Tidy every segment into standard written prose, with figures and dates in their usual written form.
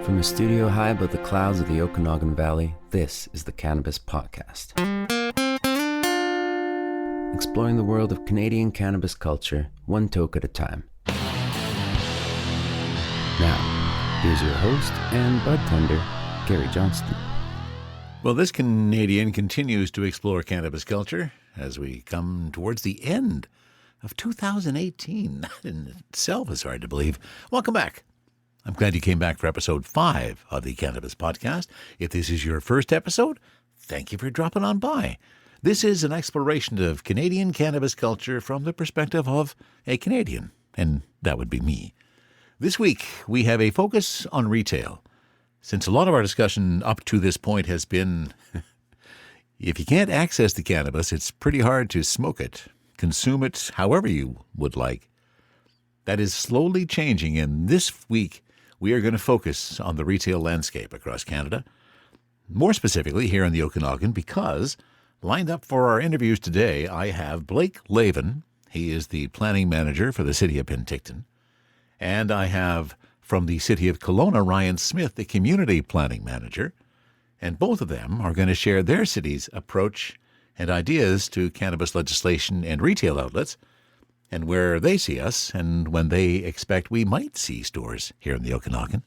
From a studio high above the clouds of the Okanagan Valley, this is the Cannabis Podcast. Exploring the world of Canadian cannabis culture, one toke at a time. Now, here's your host and bud tender, Gary Johnston. Well, this Canadian continues to explore cannabis culture as we come towards the end of 2018. That in itself is hard to believe. Welcome back. I'm glad you came back for episode 5 of the Cannabis Podcast. If this is your first episode, thank you for dropping on by. This is an exploration of Canadian cannabis culture from the perspective of a Canadian, and that would be me. This week, we have a focus on retail. Since a lot of our discussion up to this point has been, if you can't access the cannabis, it's pretty hard to smoke it, consume it however you would like. That is slowly changing, and this week we are going to focus on the retail landscape across Canada, more specifically here in the Okanagan, because lined up for our interviews today, I have Blake Lavin. He is the planning manager for the city of Penticton. And I have from the city of Kelowna, Ryan Smith, the community planning manager. And both of them are going to share their city's approach and ideas to cannabis legislation and retail outlets, and where they see us and when they expect we might see stores here in the Okanagan.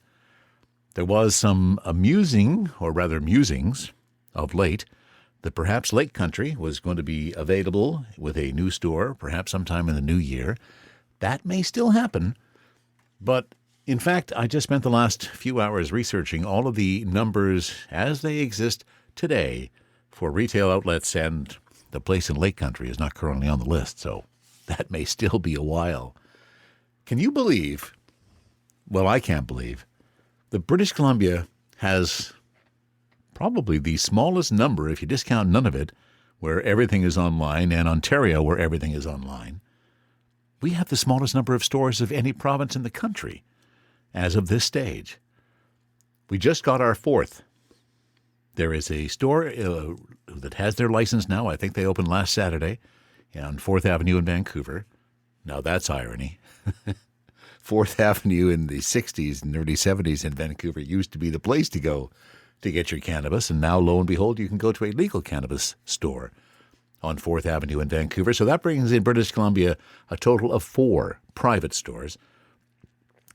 There was some musings of late that perhaps Lake Country was going to be available with a new store, perhaps sometime in the new year. That may still happen, but in fact, I just spent the last few hours researching all of the numbers as they exist today for retail outlets, and the place in Lake Country is not currently on the list, so that may still be a while. Can you believe, well, I can't believe, that British Columbia has probably the smallest number, if you discount none of it, where everything is online, and Ontario, where everything is online. We have the smallest number of stores of any province in the country as of this stage. We just got our 4th. There is a store that has their license now. I think they opened last Saturday on 4th Avenue in Vancouver. Now that's irony. 4th Avenue in the 60s and early 70s in Vancouver used to be the place to go to get your cannabis, and now, lo and behold, you can go to a legal cannabis store on 4th Avenue in Vancouver. So that brings in British Columbia a total of 4 private stores.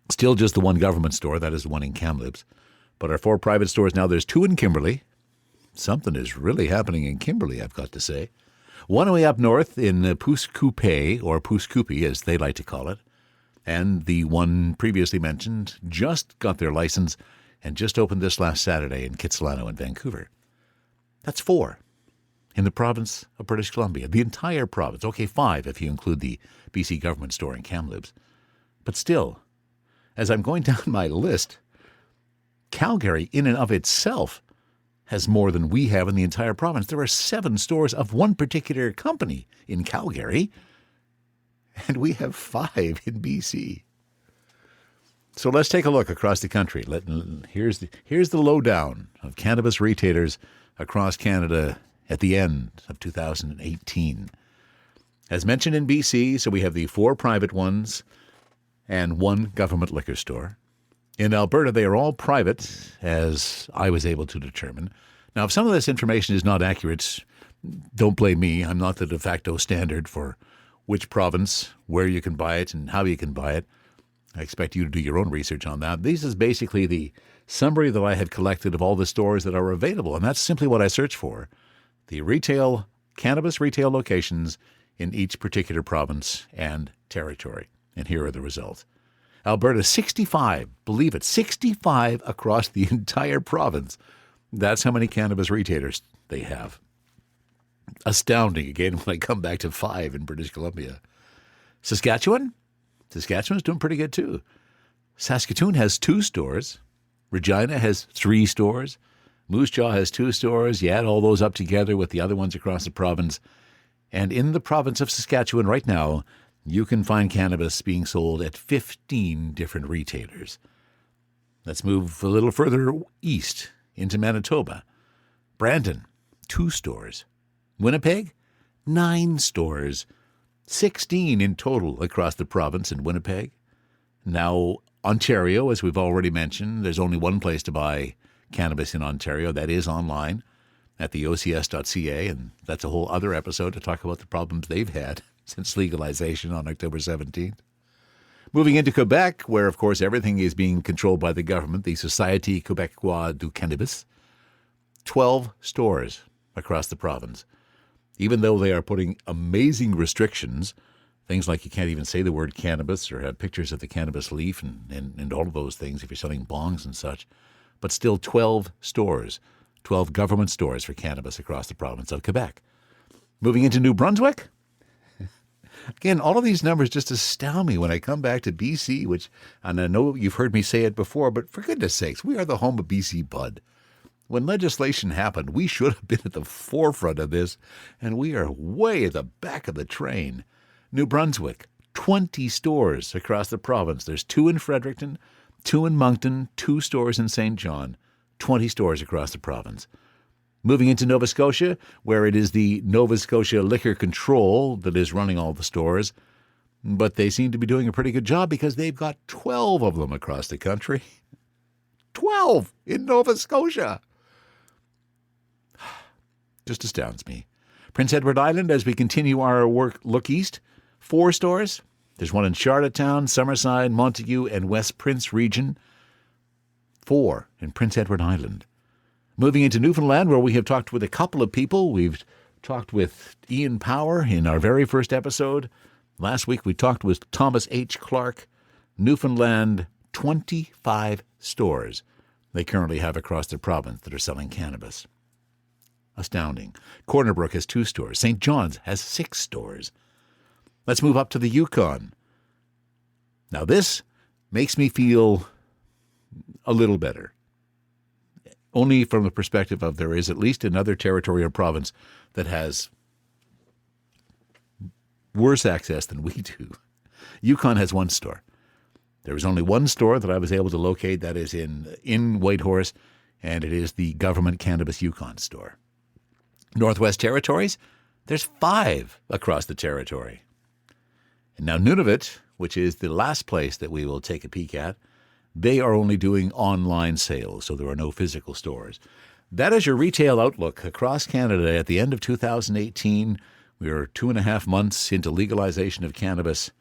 Still just the one government store, that is the one in Kamloops. But our 4 private stores now, there's 2 in Kimberley. Something is really happening in Kimberley, I've got to say. One way up north in Pouce Coupé, or Pouce Coupé as they like to call it. And the one previously mentioned just got their license and just opened this last Saturday in Kitsilano in Vancouver. That's 4 in the province of British Columbia. The entire province. Okay, 5 if you include the BC government store in Kamloops. But still, as I'm going down my list, Calgary in and of itself has more than we have in the entire province. There are 7 stores of one particular company in Calgary, and we have 5 in BC. So let's take a look across the country. Here's the lowdown of cannabis retailers across Canada at the end of 2018. As mentioned in BC, so we have the 4 private ones and 1 government liquor store. In Alberta, they are all private, as I was able to determine. Now, if some of this information is not accurate, don't blame me. I'm not the de facto standard for which province, where you can buy it, and how you can buy it. I expect you to do your own research on that. This is basically the summary that I had collected of all the stores that are available, and that's simply what I search for. The cannabis retail locations in each particular province and territory. And here are the results. Alberta, 65, believe it, 65 across the entire province. That's how many cannabis retailers they have. Astounding, again, when I come back to 5 in British Columbia. Saskatchewan's doing pretty good too. Saskatoon has 2 stores. Regina has 3 stores. Moose Jaw has 2 stores. You add all those up together with the other ones across the province. And in the province of Saskatchewan right now, you can find cannabis being sold at 15 different retailers. Let's move a little further east into Manitoba. Brandon, 2 stores. Winnipeg, 9 stores. 16 in total across the province in Winnipeg. Now, Ontario, as we've already mentioned, there's only one place to buy cannabis in Ontario. That is online at the ocs.ca, and that's a whole other episode to talk about the problems they've had since legalization on October 17th. Moving into Quebec, where, of course, everything is being controlled by the government, the Société Québécoise du Cannabis, 12 stores across the province. Even though they are putting amazing restrictions, things like you can't even say the word cannabis or have pictures of the cannabis leaf and all of those things if you're selling bongs and such, but still 12 stores, 12 government stores for cannabis across the province of Quebec. Moving into New Brunswick, again, all of these numbers just astound me when I come back to BC, which, and I know you've heard me say it before, but for goodness sakes, we are the home of BC Bud. When legislation happened, we should have been at the forefront of this, and we are way at the back of the train. New Brunswick, 20 stores across the province. There's 2 in Fredericton, 2 in Moncton, 2 stores in St. John, 20 stores across the province. Moving into Nova Scotia, where it is the Nova Scotia Liquor Control that is running all the stores, but they seem to be doing a pretty good job because they've got 12 of them across the country. 12 in Nova Scotia! Just astounds me. Prince Edward Island, as we continue our look east, 4 stores. There's one in Charlottetown, Summerside, Montague, and West Prince region. 4 in Prince Edward Island. Moving into Newfoundland, where we have talked with a couple of people. We've talked with Ian Power in our very first episode. Last week we talked with Thomas H. Clark. Newfoundland, 25 stores they currently have across the province that are selling cannabis. Astounding. Corner Brook has 2 stores. St. John's has 6 stores. Let's move up to the Yukon. Now this makes me feel a little better. Only from the perspective of there is at least another territory or province that has worse access than we do. Yukon has 1 store. There is only 1 store that I was able to locate that is in Whitehorse, and it is the Government Cannabis Yukon store. Northwest Territories, there's 5 across the territory. And now Nunavut, which is the last place that we will take a peek at, they are only doing online sales, so there are no physical stores. That is your retail outlook across Canada at the end of 2018. We are 2.5 months into legalization of cannabis.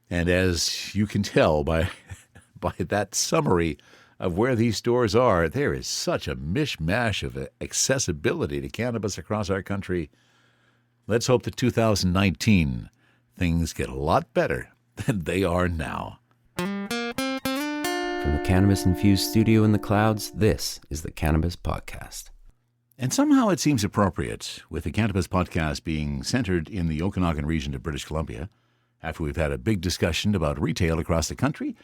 And as you can tell by that summary of where these stores are, there is such a mishmash of accessibility to cannabis across our country. Let's hope that 2019 things get a lot better than they are now. From the Cannabis-infused studio in the clouds, this is the Cannabis Podcast. And somehow it seems appropriate, with the Cannabis Podcast being centered in the Okanagan region of British Columbia, after we've had a big discussion about retail across the country,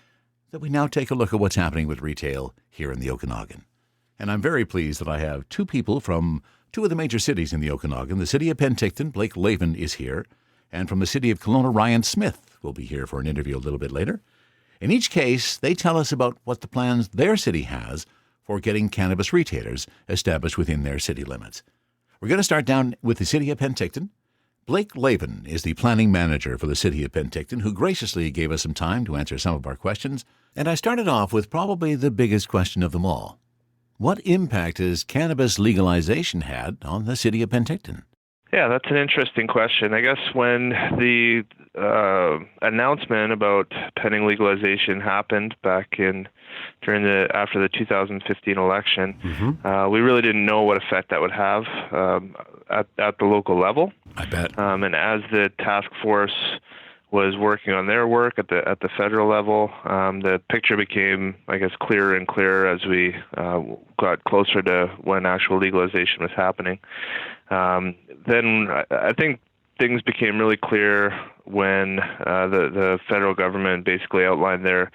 that we now take a look at what's happening with retail here in the Okanagan. And I'm very pleased that I have 2 people from 2 of the major cities in the Okanagan. The city of Penticton, Blake Lavin, is here, and from the city of Kelowna, Ryan Smith will be here for an interview a little bit later. In each case, they tell us about what the plans their city has for getting cannabis retailers established within their city limits. We're going to start down with the city of Penticton. Blake Lavin is the planning manager for the city of Penticton, who graciously gave us some time to answer some of our questions. And I started off with probably the biggest question of them all. What impact has cannabis legalization had on the city of Penticton? Yeah, that's an interesting question. I guess when the announcement about pending legalization happened back after the 2015 election, we really didn't know what effect that would have at the local level. I bet. And as the task force was working on their work at the federal level, the picture became, I guess, clearer and clearer as we got closer to when actual legalization was happening. Then I think things became really clear when the federal government basically outlined their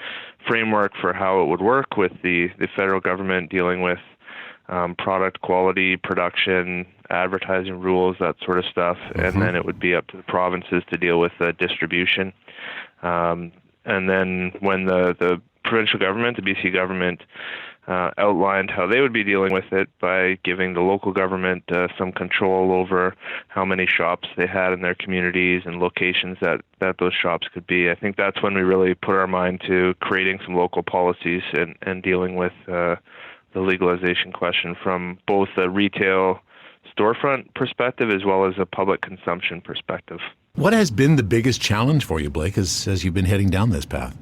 framework for how it would work, with the federal government dealing with product quality, production, advertising rules, that sort of stuff, and then it would be up to the provinces to deal with the distribution. And then when the provincial government, the BC government, outlined how they would be dealing with it by giving the local government some control over how many shops they had in their communities and locations that those shops could be. I think that's when we really put our mind to creating some local policies and dealing with the legalization question from both a retail storefront perspective as well as a public consumption perspective. What has been the biggest challenge for you, Blake, as you've been heading down this path?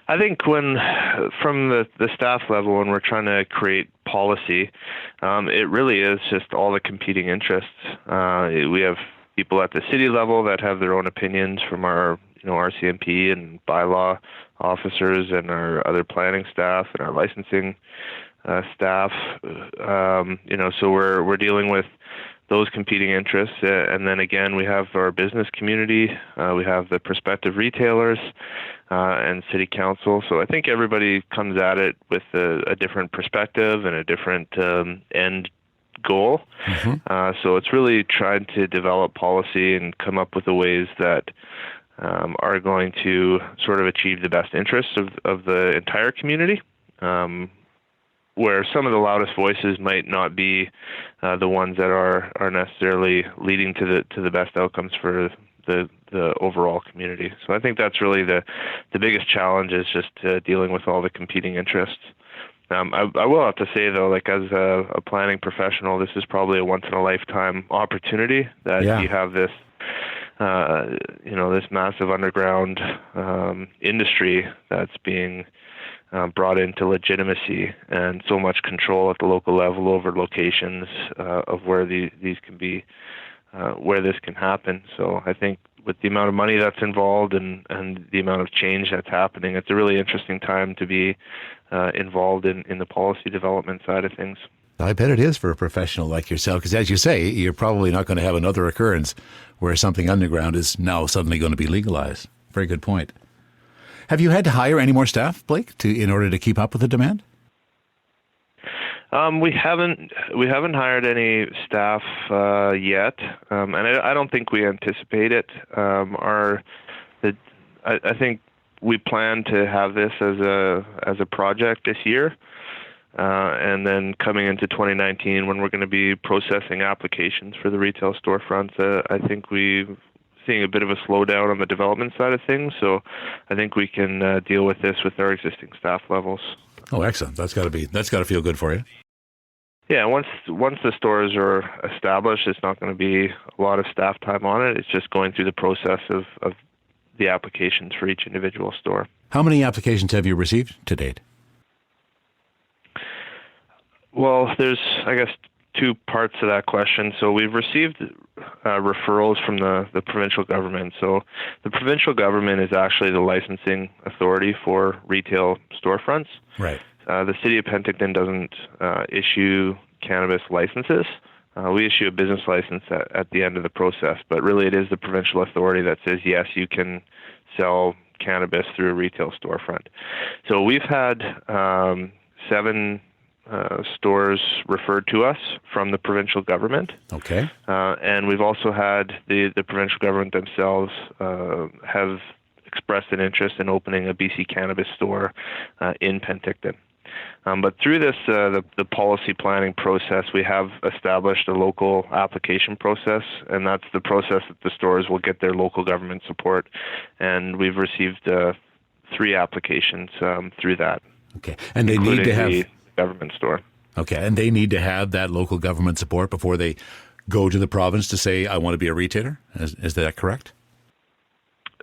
I think from the staff level, when we're trying to create policy, it really is just all the competing interests. We have people at the city level that have their own opinions from our RCMP and bylaw officers and our other planning staff and our licensing staff. So we're dealing with those competing interests. And then again, we have our business community, we have the prospective retailers, and city council. So I think everybody comes at it with a different perspective and a different end goal. So it's really trying to develop policy and come up with the ways that are going to sort of achieve the best interests of the entire community. Where some of the loudest voices might not be the ones that are necessarily leading to the best outcomes for the overall community. So I think that's really the biggest challenge, is just dealing with all the competing interests. I will have to say though, like as a planning professional, this is probably a once in a lifetime opportunity that you have this this massive underground industry that's being brought into legitimacy and so much control at the local level over locations of where these can be, where this can happen. So I think with the amount of money that's involved and the amount of change that's happening, it's a really interesting time to be involved in the policy development side of things. I bet it is for a professional like yourself, because as you say, you're probably not going to have another occurrence where something underground is now suddenly going to be legalized. Very good point. Have you had to hire any more staff, Blake, in order to keep up with the demand? We haven't hired any staff yet, and I don't think we anticipate it. I think we plan to have this as a project this year, and then coming into 2019, when we're going to be processing applications for the retail storefronts, I think we've seeing a bit of a slowdown on the development side of things, so I think we can deal with this with our existing staff levels. Oh, excellent! That's got to feel good for you. Yeah, once the stores are established, it's not going to be a lot of staff time on it. It's just going through the process of the applications for each individual store. How many applications have you received to date? Well, there's, I guess, two parts to that question. So we've received referrals from the provincial government. So the provincial government is actually the licensing authority for retail storefronts. Right. The city of Penticton doesn't issue cannabis licenses. We issue a business license at the end of the process, but really it is the provincial authority that says, yes, you can sell cannabis through a retail storefront. So we've had 7 stores referred to us from the provincial government. Okay. And we've also had the provincial government themselves have expressed an interest in opening a BC Cannabis store in Penticton. But through this, the policy planning process, we have established a local application process, and that's the process that the stores will get their local government support. And we've received 3 applications through that. Okay. And they need to have the government store. Okay. And they need to have that local government support before they go to the province to say, I want to be a retailer? Is that correct?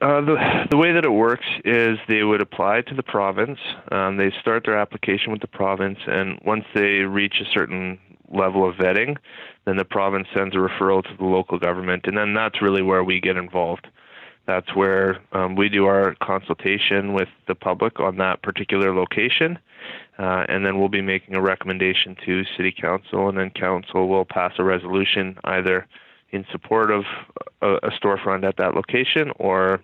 The way that it works is they would apply to the province. They start their application with the province, and once they reach a certain level of vetting, then the province sends a referral to the local government, and then that's really where we get involved. That's where we do our consultation with the public on that particular location, and then we'll be making a recommendation to City Council, and then Council will pass a resolution either in support of a storefront at that location or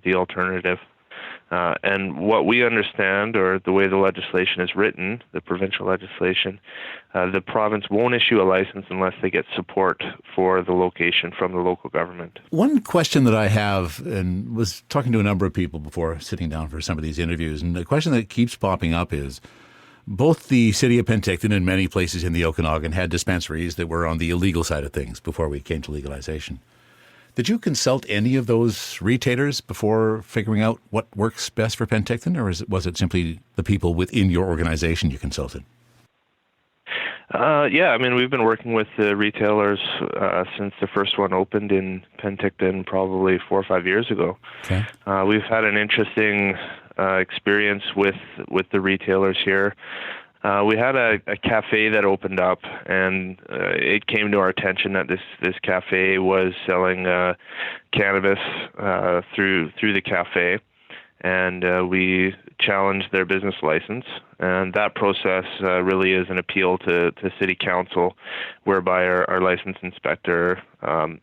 the alternative. And what we understand, or the way the legislation is written, the provincial legislation, the province won't issue a license unless they get support for the location from the local government. One question that I have, and was talking to a number of people before sitting down for some of these interviews, and the question that keeps popping up is, both the city of Penticton and many places in the Okanagan had dispensaries that were on the illegal side of things before we came to legalization. Did you consult any of those retailers before figuring out what works best for Penticton, or was it simply the people within your organization you consulted? Yeah, I mean, we've been working with the retailers since the first one opened in Penticton probably 4 or 5 years ago. Okay. We've had an interesting experience with the retailers here. We had a cafe that opened up, and it came to our attention that this cafe was selling cannabis through the cafe, and we challenged their business license. And that process really is an appeal to City Council, whereby our license inspector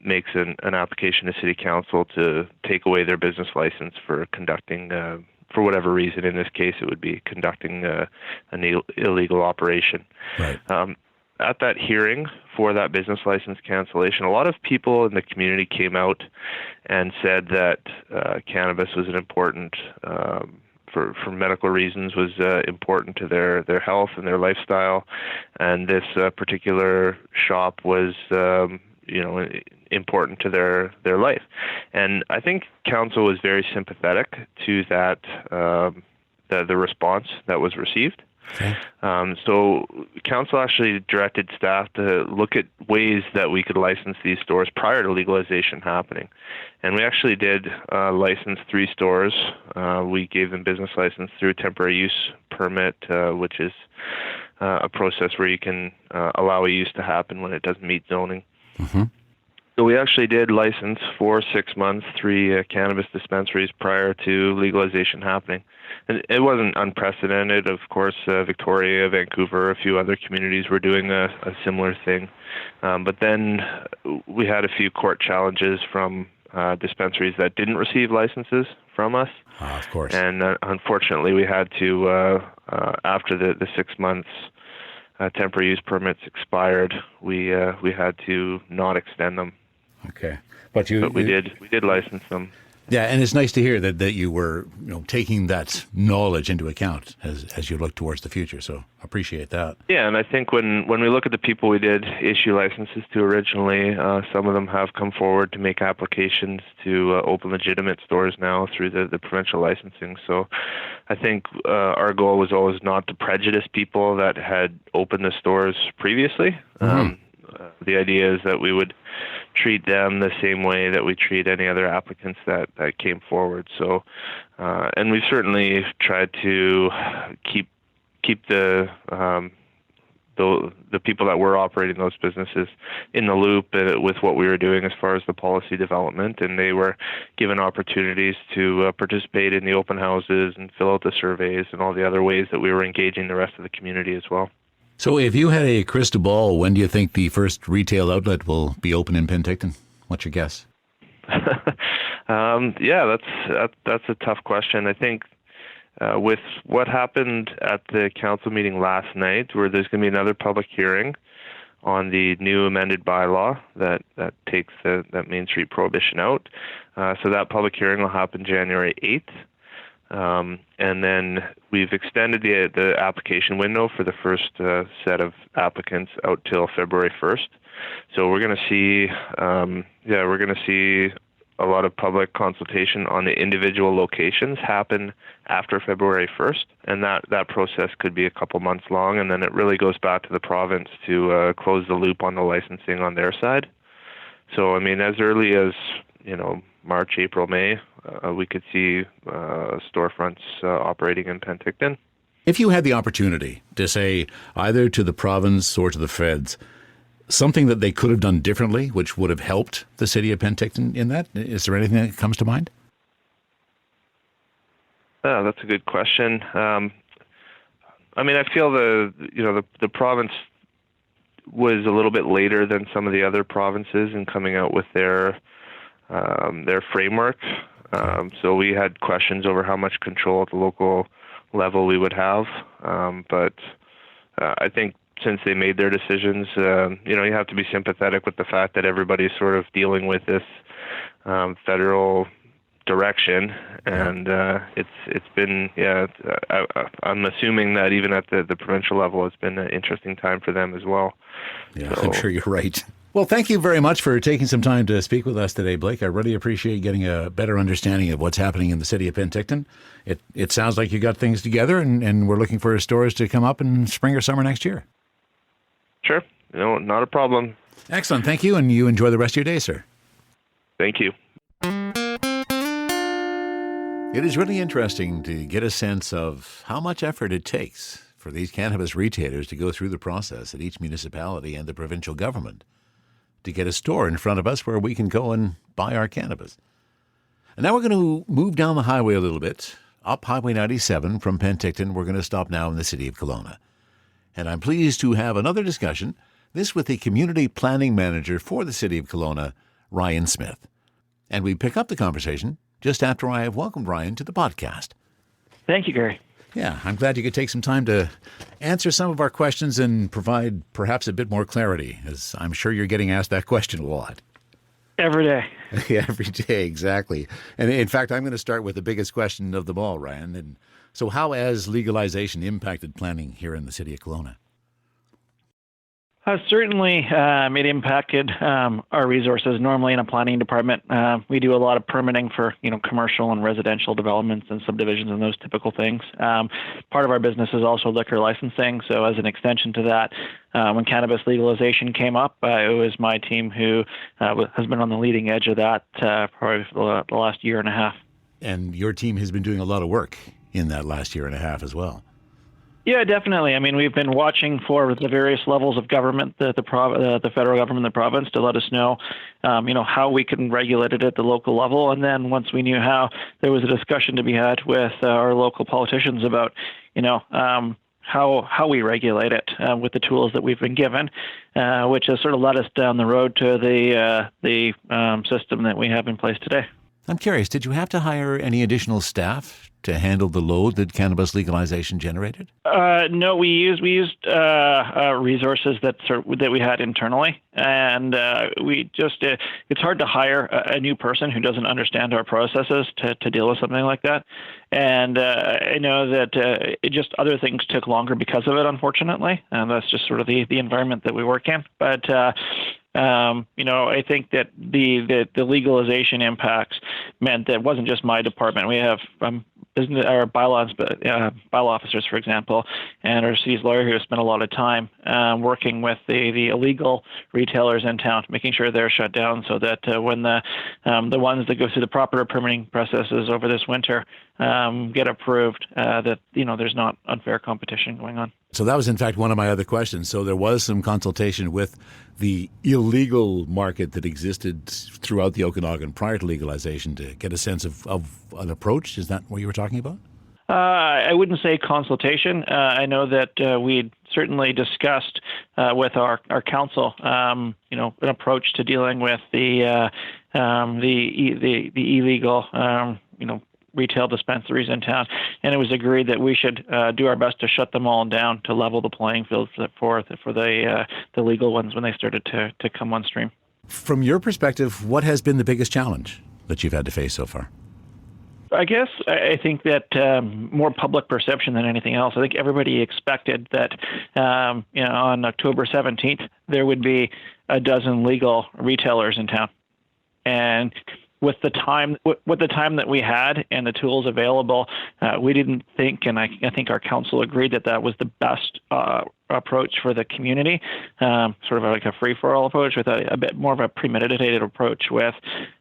makes an application to City Council to take away their business license for conducting for whatever reason. In this case, it would be conducting an illegal operation. Right. At that hearing for that business license cancellation, a lot of people in the community came out and said that cannabis was an important, for medical reasons, was important to their health and their lifestyle, and this particular shop was important to their life. And I think council was very sympathetic to that, the response that was received. Okay. So council actually directed staff to look at ways that we could license these stores prior to legalization happening. And we actually did license 3 stores. We gave them business license through a temporary use permit, which is a process where you can allow a use to happen when it doesn't meet zoning. Mm-hmm. So we actually did license for 6 months 3 cannabis dispensaries prior to legalization happening. And it wasn't unprecedented. Of course, Victoria, Vancouver, a few other communities were doing a similar thing. But then we had a few court challenges from dispensaries that didn't receive licenses from us. Of course. And unfortunately, we had to, after the 6 months temporary use permits expired, we had to not extend them. Okay. But we did license them. Yeah, and it's nice to hear that you were taking that knowledge into account as you look towards the future. So appreciate that. Yeah, and I think when we look at the people we did issue licenses to originally, some of them have come forward to make applications to open legitimate stores now through the provincial licensing. So I think our goal was always not to prejudice people that had opened the stores previously. Mm-hmm. The idea is that we would treat them the same way that we treat any other applicants that came forward. So, and we've certainly tried to keep the people that were operating those businesses in the loop with what we were doing as far as the policy development, and they were given opportunities to participate in the open houses and fill out the surveys and all the other ways that we were engaging the rest of the community as well. So if you had a crystal ball, when do you think the first retail outlet will be open in Penticton? What's your guess? Yeah, that's a tough question. I think with what happened at the council meeting last night, where there's going to be another public hearing on the new amended bylaw that takes that Main Street prohibition out. So that public hearing will happen January 8th. And then we've extended the application window for the first set of applicants out till February 1st. So we're going to see, a lot of public consultation on the individual locations happen after February 1st, and that process could be a couple months long, and then it really goes back to the province to close the loop on the licensing on their side. So I mean, as early as March, April, May, we could see storefronts operating in Penticton. If you had the opportunity to say either to the province or to the feds something that they could have done differently, which would have helped the city of Penticton in that, is there anything that comes to mind? That's a good question. I mean, I feel the province was a little bit later than some of the other provinces in coming out with their framework. So we had questions over how much control at the local level we would have. But I think since they made their decisions, you have to be sympathetic with the fact that everybody's sort of dealing with this federal direction, and it's been I'm assuming that even at the provincial level, it's been an interesting time for them as well. Yeah, so, I'm sure you're right. Well, thank you very much for taking some time to speak with us today, Blake. I really appreciate getting a better understanding of what's happening in the city of Penticton. It sounds like you got things together, and we're looking for stores to come up in spring or summer next year. Sure. No, not a problem. Excellent. Thank you, and you enjoy the rest of your day, sir. Thank you. It is really interesting to get a sense of how much effort it takes for these cannabis retailers to go through the process at each municipality and the provincial government to get a store in front of us where we can go and buy our cannabis. And now we're going to move down the highway a little bit, up Highway 97 from Penticton. We're going to stop now in the city of Kelowna. And I'm pleased to have another discussion, this with the Community Planning Manager for the city of Kelowna, Ryan Smith. And we pick up the conversation just after I have welcomed Ryan to the podcast. Thank you, Gary. Yeah, I'm glad you could take some time to answer some of our questions and provide perhaps a bit more clarity, as I'm sure you're getting asked that question a lot. Every day. Yeah, every day, exactly. And in fact, I'm going to start with the biggest question of them all, Ryan. And so how has legalization impacted planning here in the city of Kelowna? Certainly, it impacted our resources. Normally in a planning department, we do a lot of permitting for commercial and residential developments and subdivisions and those typical things. Part of our business is also liquor licensing. So as an extension to that, when cannabis legalization came up, it was my team who has been on the leading edge of that probably for the last year and a half. And your team has been doing a lot of work in that last year and a half as well. Yeah, definitely. I mean, we've been watching for the various levels of government, the federal government, the province, to let us know, how we can regulate it at the local level. And then once we knew how, there was a discussion to be had with our local politicians about, how we regulate it with the tools that we've been given, which has sort of led us down the road to the system that we have in place today. I'm curious, did you have to hire any additional staff to handle the load that cannabis legalization generated? No, we used resources that we had internally, and it's hard to hire a new person who doesn't understand our processes to deal with something like that. And I know that other things took longer because of it, unfortunately, and that's just sort of the environment that we work in. But I think that the legalization impacts meant that it wasn't just my department. We have business or bylaw officers, for example, and our city's lawyer who has spent a lot of time working with the illegal retailers in town, making sure they're shut down so that when the ones that go through the proper permitting processes over this winter get approved, that there's not unfair competition going on. So that was, in fact, one of my other questions. So there was some consultation with the illegal market that existed throughout the Okanagan prior to legalization to get a sense of an approach. Is that what you were talking about? I wouldn't say consultation. I know that we'd certainly discussed with our council, an approach to dealing with the illegal, retail dispensaries in town, and it was agreed that we should do our best to shut them all down to level the playing field for the legal ones when they started to come on stream. From your perspective, what has been the biggest challenge that you've had to face so far? I guess I think that more public perception than anything else. I think everybody expected that on October 17th there would be a dozen legal retailers in town, and with the time that we had and the tools available, we didn't think, and I think our council agreed that was the best approach for the community, sort of like a free-for-all approach with a bit more of a premeditated approach with,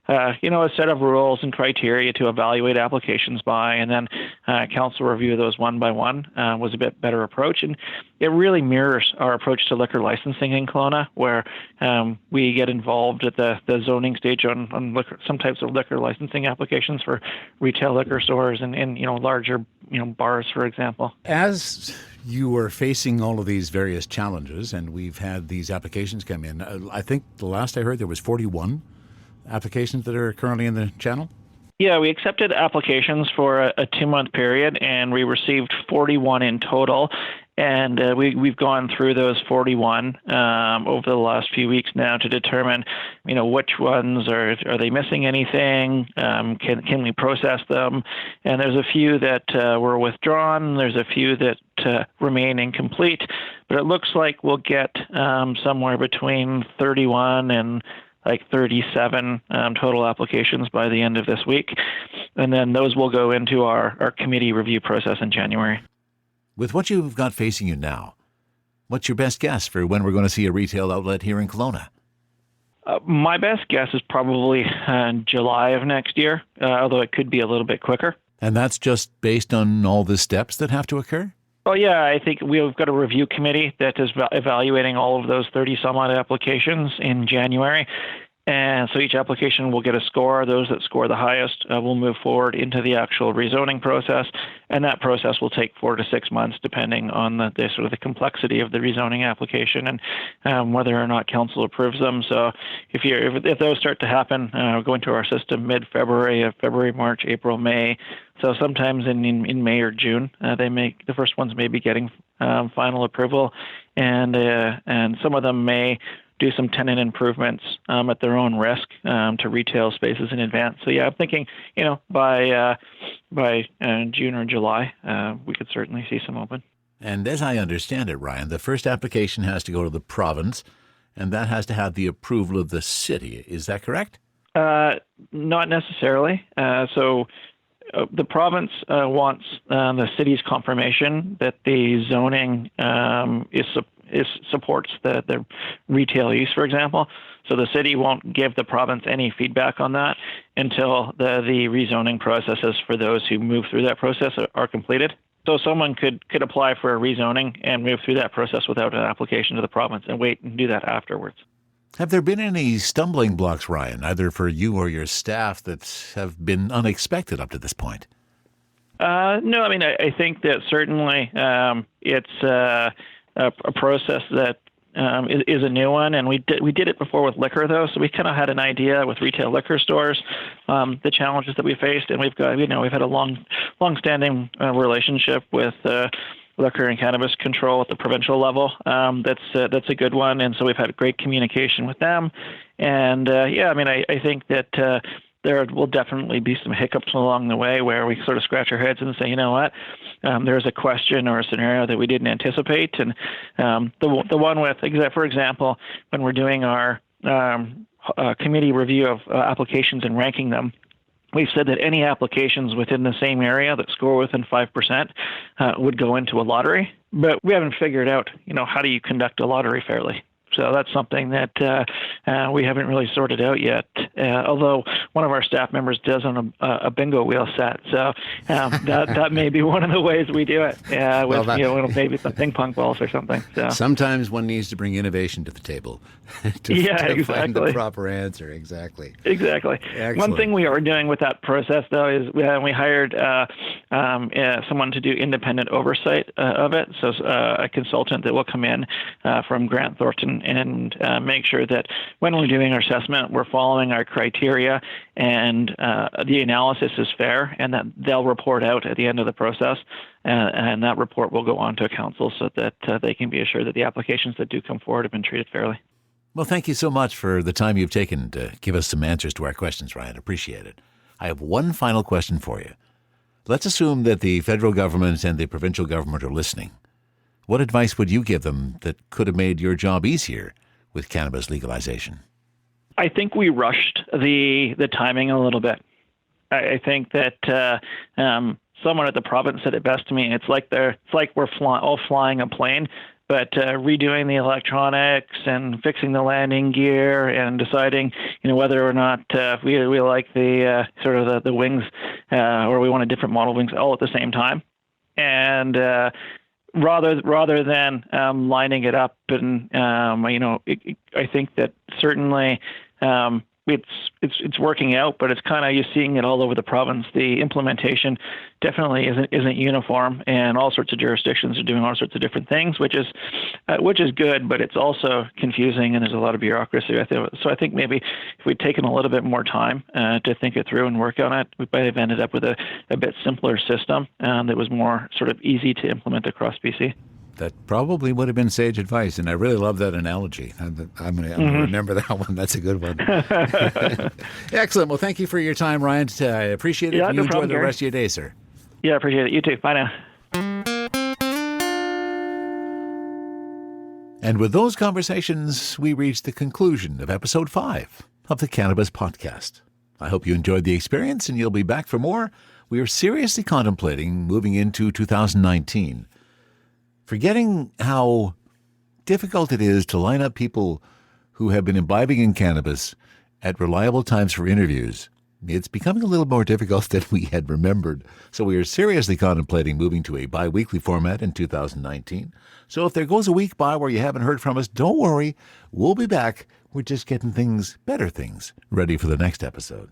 a set of rules and criteria to evaluate applications by, and then council review those one by one was a bit better approach. And it really mirrors our approach to liquor licensing in Kelowna, where we get involved at the zoning stage on some types of liquor licensing applications for retail liquor stores and larger bars, for example. As you are facing all of these various challenges, and we've had these applications come in, I think the last I heard there was 41 applications that are currently in the channel? Yeah, we accepted applications for a 2-month period, and we received 41 in total. And we've gone through those 41 over the last few weeks now to determine, which ones are they missing anything? Can we process them? And there's a few that were withdrawn. There's a few that remain incomplete. But it looks like we'll get somewhere between 31 and 37 total applications by the end of this week. And then those will go into our committee review process in January. With what you've got facing you now, what's your best guess for when we're going to see a retail outlet here in Kelowna? My best guess is probably July of next year, although it could be a little bit quicker. And that's just based on all the steps that have to occur? Oh, yeah, I think we've got a review committee that is evaluating all of those 30-some-odd applications in January. And so each application will get a score. Those that score the highest will move forward into the actual rezoning process. And that process will take 4 to 6 months, depending on the sort of the complexity of the rezoning application and whether or not council approves them. So if those start to happen, go into our system mid-February, February, March, April, May. So sometimes in May or June, the first ones may be getting final approval, and some of them may do some tenant improvements at their own risk to retail spaces in advance. So yeah, I'm thinking, by June or July, we could certainly see some open. And as I understand it, Ryan, the first application has to go to the province, and that has to have the approval of the city. Is that correct? Not necessarily. So the province wants the city's confirmation that the zoning supports the retail use, for example. So the city won't give the province any feedback on that until the rezoning processes for those who move through that process are completed. So someone could apply for a rezoning and move through that process without an application to the province and wait and do that afterwards. Have there been any stumbling blocks, Ryan, either for you or your staff that have been unexpected up to this point? No, I mean, I think that certainly it's a process that is a new one, and we did it before with liquor, though, so we kind of had an idea with retail liquor stores, the challenges that we faced, and we've had a long-standing relationship with liquor and cannabis control at the provincial level. That's a good one, and so we've had great communication with them, and I think that there will definitely be some hiccups along the way where we sort of scratch our heads and say, you know what, there's a question or a scenario that we didn't anticipate. And the one with, for example, when we're doing our committee review of applications and ranking them, we've said that any applications within the same area that score within 5% would go into a lottery. But we haven't figured out, how do you conduct a lottery fairly? So that's something that we haven't really sorted out yet, although one of our staff members does on a bingo wheel set. So that may be one of the ways we do it, with maybe some ping pong balls or something. So. Sometimes one needs to bring innovation to the table to find the proper answer. Exactly. Excellent. One thing we are doing with that process, though, is we hired someone to do independent oversight of it, so a consultant that will come in from Grant Thornton and make sure that when we're doing our assessment, we're following our criteria and the analysis is fair, and that they'll report out at the end of the process, and that report will go on to council so that they can be assured that the applications that do come forward have been treated fairly. Well, thank you so much for the time you've taken to give us some answers to our questions, Ryan. Appreciate it. I have one final question for you. Let's assume that the federal government and the provincial government are listening. What advice would you give them that could have made your job easier with cannabis legalization? I think we rushed the timing a little bit. I think that someone at the province said it best to me. It's like we're all flying a plane, but redoing the electronics and fixing the landing gear and deciding, whether or not we like the sort of the wings or we want a different model of wings all at the same time, and rather than lining it up, and I think that certainly it's working out, but it's kind of, you're seeing it all over the province. The implementation definitely isn't uniform, and all sorts of jurisdictions are doing all sorts of different things, which is good, but it's also confusing, and there's a lot of bureaucracy. So I think maybe if we'd taken a little bit more time to think it through and work on it, we might have ended up with a bit simpler system that was more sort of easy to implement across BC. That probably would have been sage advice, and I really love that analogy. I'm going to remember that one. That's a good one. Excellent. Well, thank you for your time, Ryan. I appreciate it. Yeah, you no problem, enjoy the Gary. rest of your day, sir. Yeah, I appreciate it. You too. Bye now. And with those conversations, we reach the conclusion of episode 5 of the Cannabis Podcast. I hope you enjoyed the experience, and you'll be back for more. We are seriously contemplating moving into 2019. Forgetting how difficult it is to line up people who have been imbibing in cannabis at reliable times for interviews, it's becoming a little more difficult than we had remembered. So we are seriously contemplating moving to a bi-weekly format in 2019. So if there goes a week by where you haven't heard from us, don't worry. We'll be back. We're just getting better things, ready for the next episode.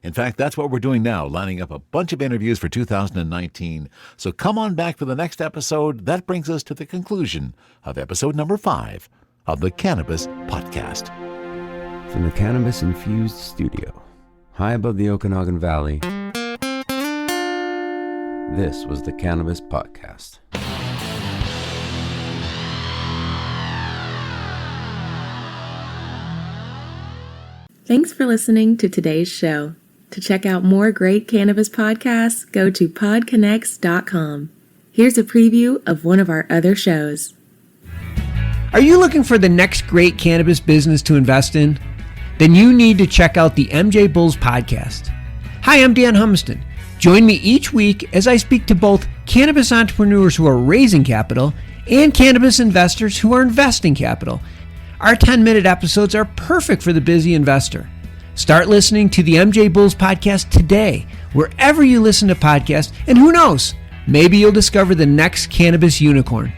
In fact, that's what we're doing now, lining up a bunch of interviews for 2019. So come on back for the next episode. That brings us to the conclusion of episode number 5 of the Cannabis Podcast. From the cannabis-infused studio, high above the Okanagan Valley, this was the Cannabis Podcast. Thanks for listening to today's show. To check out more great cannabis podcasts, go to podconnects.com. Here's a preview of one of our other shows. Are you looking for the next great cannabis business to invest in? Then you need to check out the MJ Bulls podcast. Hi, I'm Dan Humiston. Join me each week as I speak to both cannabis entrepreneurs who are raising capital and cannabis investors who are investing capital. Our 10-minute episodes are perfect for the busy investor. Start listening to the MJ Bulls podcast today, wherever you listen to podcasts, and who knows, maybe you'll discover the next cannabis unicorn.